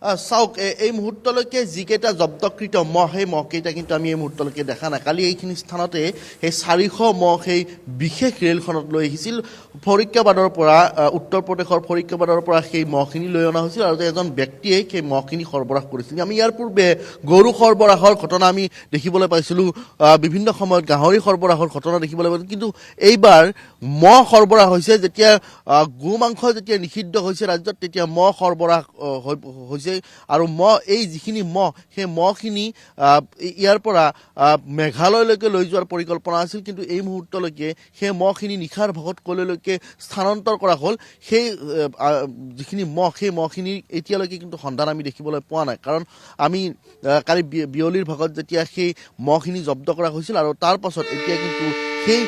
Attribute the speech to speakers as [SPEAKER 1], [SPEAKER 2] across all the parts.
[SPEAKER 1] চাওক এই মুহূৰ্তলৈকে যিকেইটা জব্দকৃত মহ সেই মহকেইটা কিন্তু আমি এই মুহূৰ্তলৈকে দেখা নাই কালি এইখিনি স্থানতে সেই 400 মহ সেই বিশেষ ৰেলখনত লৈ আহিছিল ফৰিক্কাবাদৰ পৰা উত্তৰ প্ৰদেশৰ ফৰিক্কাবাদৰ পৰা সেই মহখিনি লৈ অনা হৈছিল আৰু এজন ব্যক্তিয়ে সেই মহখিনি সৰবৰাহ কৰিছিল আমি ইয়াৰ পূৰ্বে গৰু সৰবৰাহৰ ঘটনা আমি দেখিবলৈ পাইছিলোঁ বিভিন্ন সময়ত গাহৰি সৰবৰাহৰ ঘটনা দেখিবলৈ পাইছিলোঁ কিন্তু এইবাৰ মহ সৰবৰাহ হৈছে যেতিয়া গো মাংস যেতিয়া নিষিদ্ধ হৈছে ৰাজ্যত তেতিয়া মহ সৰবৰাহ হৈছে আৰু মহ এই যিখিনি মহ সেই মহখিনি ইয়াৰ পৰা মেঘালয়লৈকে লৈ যোৱাৰ পৰিকল্পনা আছিল কিন্তু এই মুহূৰ্তলৈকে সেই মহখিনি নিশাৰ ভাগত কলৈলৈকে স্থানান্তৰ কৰা হ'ল সেই যিখিনি মহ সেই মহখিনি এতিয়ালৈকে কিন্তু সন্ধান আমি দেখিবলৈ পোৱা নাই কাৰণ আমি কালি বিয়লিৰ ভাগত যেতিয়া সেই মহখিনি জব্দ কৰা হৈছিল আৰু তাৰ পাছত এতিয়া কিন্তু সেই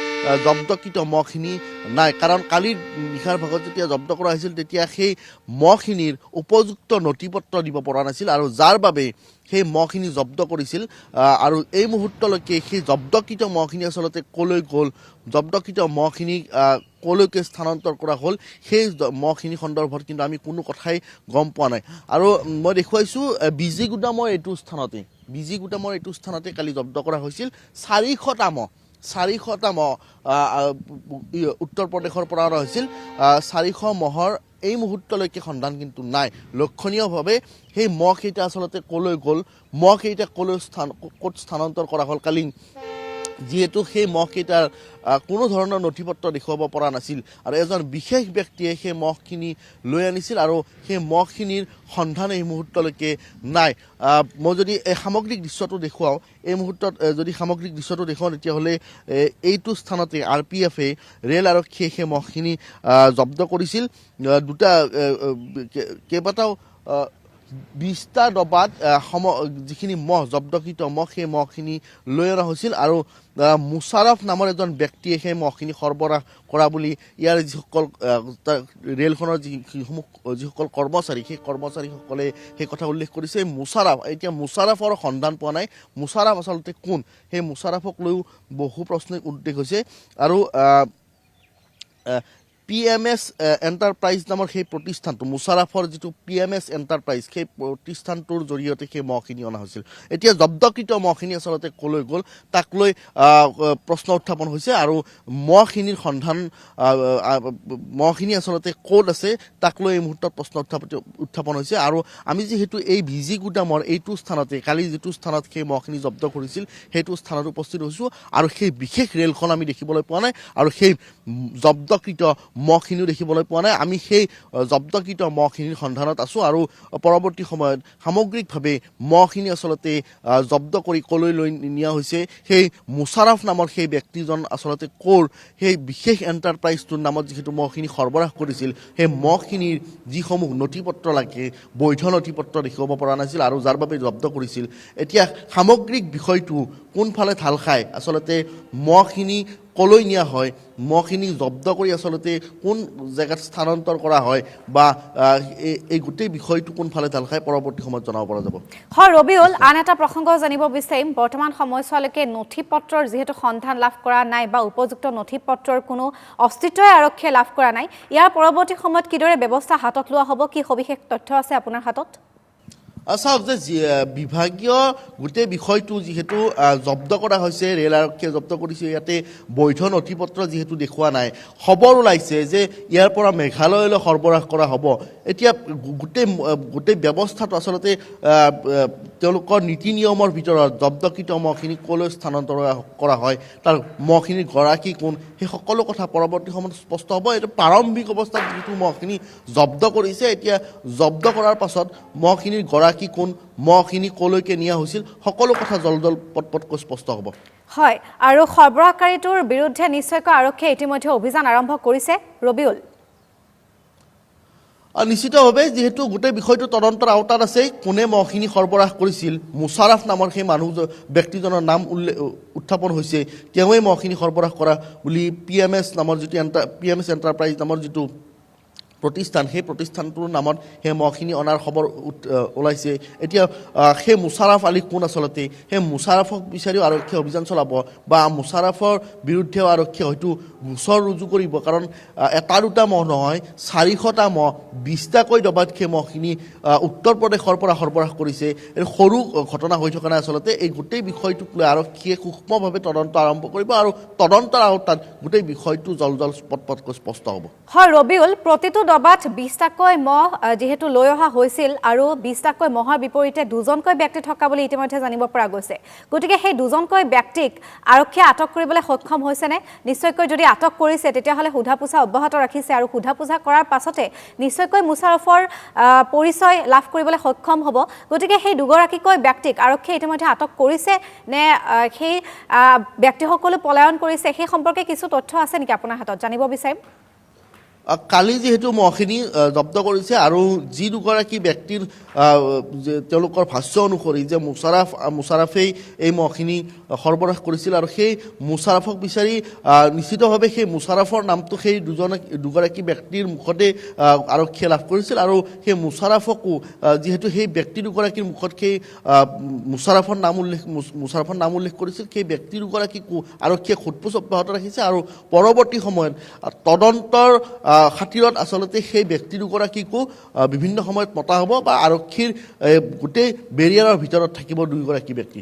[SPEAKER 1] জব্দকৃত মহখিনি নাই কাৰণ কালিৰ নিশাৰ ভাগত যেতিয়া জব্দ কৰা হৈছিল তেতিয়া সেই মহখিনিৰ উপযুক্ত নথিপত্ৰ দিব পৰা নাছিল আৰু যাৰ বাবে সেই মহখিনি জব্দ কৰিছিল আৰু এই মুহূৰ্তলৈকে সেই জব্দকৃত মহখিনি আচলতে ক'লৈ গ'ল জব্দকৃত মহখিনি ক'লৈকে স্থানান্তৰ কৰা হ'ল সেই মহখিনি সন্দৰ্ভত কিন্তু আমি কোনো কথাই গম পোৱা নাই আৰু মই দেখুৱাইছোঁ বিজি গুদামৰ এইটো স্থানতে কালি জব্দ কৰা হৈছিল 400টা মহ 400টা মহ উত্তৰ প্ৰদেশৰ পৰা অনা হৈছিল 400 মহৰ এই মুহূৰ্তলৈকে সন্ধান কিন্তু নাই লক্ষণীয়ভাৱে সেই মহকেইটা আচলতে ক'লৈ গ'ল মহকেইটা ক'ত স্থানান্তৰ কৰা হ'ল কালি যিহেতু সেই মহকেইটাৰ কোনো ধৰণৰ নথিপত্ৰ দেখুৱাব পৰা নাছিল আৰু এজন বিশেষ ব্যক্তিয়ে সেই মহখিনি লৈ আনিছিল আৰু সেই মহখিনিৰ সন্ধান এই মুহূৰ্তলৈকে নাই মই যদি এই সামগ্ৰিক দৃশ্যটো দেখুৱাওঁ এই মুহূৰ্তত যদি সামগ্ৰিক দৃশ্যটো দেখুৱাওঁ তেতিয়াহ'লে এইটো স্থানতে RPFে ৰেল আৰক্ষীয়ে সেই মহখিনি জব্দ কৰিছিল কেইবাটাও 20টা ডবাত যিখিনি মহ জব্দকৃত মহ সেই মহখিনি লৈ অনা হৈছিল আৰু মুছাৰফ নামৰ এজন ব্যক্তিয়ে সেই মহখিনি সৰবৰাহ কৰা বুলি ইয়াৰ যিসকল ৰেলখনৰ যিসকল কৰ্মচাৰী সেই কৰ্মচাৰীসকলে সেই কথা উল্লেখ কৰিছে মুছাৰফ এতিয়া মুছাৰফৰ সন্ধান পোৱা নাই মুছাৰফ আচলতে কোন সেই মুছাৰফক লৈও বহু প্ৰশ্নই উদ্বেগ হৈছে আৰু PMS এণ্টাৰপ্ৰাইজ নামৰ সেই প্ৰতিষ্ঠানটো মুছাৰফৰ যিটো PMS এণ্টাৰপ্ৰাইজ সেই প্ৰতিষ্ঠানটোৰ জৰিয়তে সেই মহখিনি অনা হৈছিল এতিয়া জব্দকৃত মহখিনি আচলতে ক'লৈ গ'ল তাক লৈ প্ৰশ্ন উত্থাপন হৈছে আৰু মহখিনিৰ সন্ধান মহখিনি আচলতে ক'ত আছে তাক লৈ এই মুহূৰ্তত প্ৰশ্ন উত্থাপন হৈছে আৰু আমি যিহেতু এই ভিজি গুদামৰ এইটো স্থানতে কালি যিটো স্থানত সেই মহখিনি জব্দ কৰিছিল সেইটো স্থানত উপস্থিত হৈছোঁ আৰু সেই বিশেষ ৰেলখন আমি দেখিবলৈ পোৱা নাই আৰু সেই জব্দকৃত মহখিনিও দেখিবলৈ পোৱা নাই আমি সেই জব্দকৃত মহখিনিৰ সন্ধানত আছোঁ আৰু পৰৱৰ্তী সময়ত সামগ্ৰিকভাৱে মহখিনি আচলতে জব্দ কৰি ক'লৈ লৈ নিয়া হৈছে সেই মুছাৰফ নামৰ সেই ব্যক্তিজন আচলতে ক'ৰ সেই বিশেষ এণ্টাৰপ্ৰাইজটোৰ নামত যিহেতু মহখিনি সৰবৰাহ কৰিছিল সেই মহখিনিৰ যিসমূহ নথিপত্ৰ লাগে বৈধ নথিপত্ৰ দেখুৱাব পৰা নাছিল আৰু যাৰ বাবে জব্দ কৰিছিল এতিয়া সামগ্ৰিক বিষয়টো কোনফালে ঢাল খায় আচলতে মহখিনি ক'লৈ নিয়া হয় মহখিনি জব্দ কৰি আচলতে কোন জেগাত স্থানান্তৰ কৰা হয় বা এই গোটেই বিষয়টো কোনফালে ঢাল খায় পৰৱৰ্তী সময়ত জনাব পৰা যাব
[SPEAKER 2] হয় ৰবিউল আন এটা প্ৰসংগ জানিব বিচাৰিম বৰ্তমান সময়ছোৱালৈকে নথিপত্ৰৰ যিহেতু সন্ধান লাভ কৰা নাই বা উপযুক্ত নথিপত্ৰৰ কোনো অস্তিত্বই আৰক্ষীয়ে লাভ কৰা নাই ইয়াৰ পৰৱৰ্তী সময়ত কিদৰে ব্যৱস্থা হাতত লোৱা হ'ব কি সবিশেষ তথ্য আছে আপোনাৰ হাতত
[SPEAKER 1] চাওক যে বিভাগীয় গোটেই বিষয়টো যিহেতু জব্দ কৰা হৈছে ৰেল আৰক্ষীয়ে জব্দ কৰিছে ইয়াতে বৈধ নথিপত্ৰ যিহেতু দেখুওৱা নাই খবৰ ওলাইছে যে ইয়াৰ পৰা মেঘালয়লৈ সৰবৰাহ কৰা হ'ব এতিয়া গোটেই ব্যৱস্থাটো আচলতে তেওঁলোকৰ নীতি নিয়মৰ ভিতৰত জব্দকৃত মহখিনি ক'লৈ স্থানান্তৰ কৰা হয় তাৰ মহখিনিৰ গৰাকী কোন সেই সকলো কথা পৰৱৰ্তী সময়ত স্পষ্ট হ'ব এইটো প্ৰাৰম্ভিক অৱস্থাত যিটো মহখিনি জব্দ কৰিছে এতিয়া জব্দ কৰাৰ পাছত মহখিনিৰ গৰাকী কোন মহখিনি ক'লৈকে নিয়া হৈছিল সকলো কথা জলদল পটপটকৈ স্পষ্ট হ'ব
[SPEAKER 2] হয় আৰু সৰবৰাহকাৰীটোৰ বিৰুদ্ধে নিশ্চয়কৈ আৰক্ষীয়ে ইতিমধ্যে অভিযান আৰম্ভ কৰিছে ৰবিউল
[SPEAKER 1] নিশ্চিতভাৱে যিহেতু গোটেই বিষয়টো তদন্তৰ আওতাত আছে কোনে মহখিনি সৰবৰাহ কৰিছিল মুছাৰফ নামৰ সেই ব্যক্তিজনৰ নাম উত্থাপন হৈছে তেওঁৱে মহখিনি সৰবৰাহ কৰা বুলি PMS নামৰ যিটো PMS এণ্টাৰপ্ৰাইজ নামৰ যিটো প্ৰতিষ্ঠান সেই প্ৰতিষ্ঠানটোৰ নামত সেই মহখিনি অনাৰ খবৰ ওলাইছে এতিয়া সেই মুছাৰাফ আলী কোন আচলতে সেই মুছাৰাফক বিচাৰিও আৰক্ষীয়ে অভিযান চলাব বা মুছাৰাফৰ বিৰুদ্ধেও আৰক্ষীয়ে হয়তো গোচৰ ৰুজু কৰিব কাৰণ এটা দুটা মহ নহয় 400টা মহ 20টাকৈ ডবাত সেই মহখিনি উত্তৰ প্ৰদেশৰ পৰা সৰবৰাহ কৰিছে এই সৰু ঘটনা হৈ থকা নাই আচলতে এই গোটেই বিষয়টোক লৈ আৰক্ষীয়ে সূক্ষ্মভাৱে তদন্ত আৰম্ভ কৰিব আৰু তদন্তৰ আওতাত গোটেই বিষয়টো জলজল স্পষ্ট হ'ব
[SPEAKER 2] হয় ৰবিউল প্ৰতিটো ডবাত 20টাকৈ মহ যেহেতু লৈ অহা হৈছিল আৰু 20টাকৈ মহৰ বিপৰীতে দুজনকৈ ব্যক্তি থকা বুলি ইতিমধ্যে জানিব পৰা গৈছে গতিকে সেই দুজনকৈ ব্যক্তিক আৰক্ষীয়ে আটক কৰিবলৈ সক্ষম হৈছেনে নিশ্চয়কৈ যদি আটক কৰিছে তেতিয়াহ'লে সোধা-পোছা অব্যাহত ৰাখিছে আৰু সোধা-পোছা কৰাৰ পাছতে নিশ্চয়কৈ মুছাৰফৰ পৰিচয় লাভ কৰিবলৈ সক্ষম হ'ব গতিকে সেই দুগৰাকীকৈ ব্যক্তিক আৰক্ষীয়ে ইতিমধ্যে আটক কৰিছে নে সেই ব্যক্তিসকলো পলায়ন কৰিছে সেই সম্পৰ্কে কিছু তথ্য আছে নেকি আপোনাৰ হাতত জানিব বিচাৰিম
[SPEAKER 1] কালি যেহেতু মহখিনি জব্দ কৰিছে আৰু যি দুগৰাকী ব্যক্তিৰ তেওঁলোকৰ ভাষ্য অনুসৰি যে মুছাৰাফেই এই মহখিনি সৰবৰাহ কৰিছিল আৰু সেই মুছাৰাফক বিচাৰি নিশ্চিতভাৱে সেই মুছাৰাফৰ নামটো সেই দুগৰাকী ব্যক্তিৰ মুখতে আৰক্ষীয়ে লাভ কৰিছিল আৰু সেই মুছাৰাফকো যিহেতু সেই ব্যক্তি দুগৰাকীৰ মুখত সেই মুছাৰাফৰ নাম উল্লেখ কৰিছিল সেই ব্যক্তি দুগৰাকীকো আৰক্ষীয়ে সোধপোছ অব্যাহত ৰাখিছে আৰু পৰৱৰ্তী সময়ত তদন্তৰ খাতিৰত আচলতে সেই ব্যক্তি দুগৰাকীকো বিভিন্ন সময়ত মতা হ'ব বা আৰক্ষীৰ গোটেই বেৰিয়াৰৰ ভিতৰত থাকিব দুয়োগৰাকী ব্যক্তি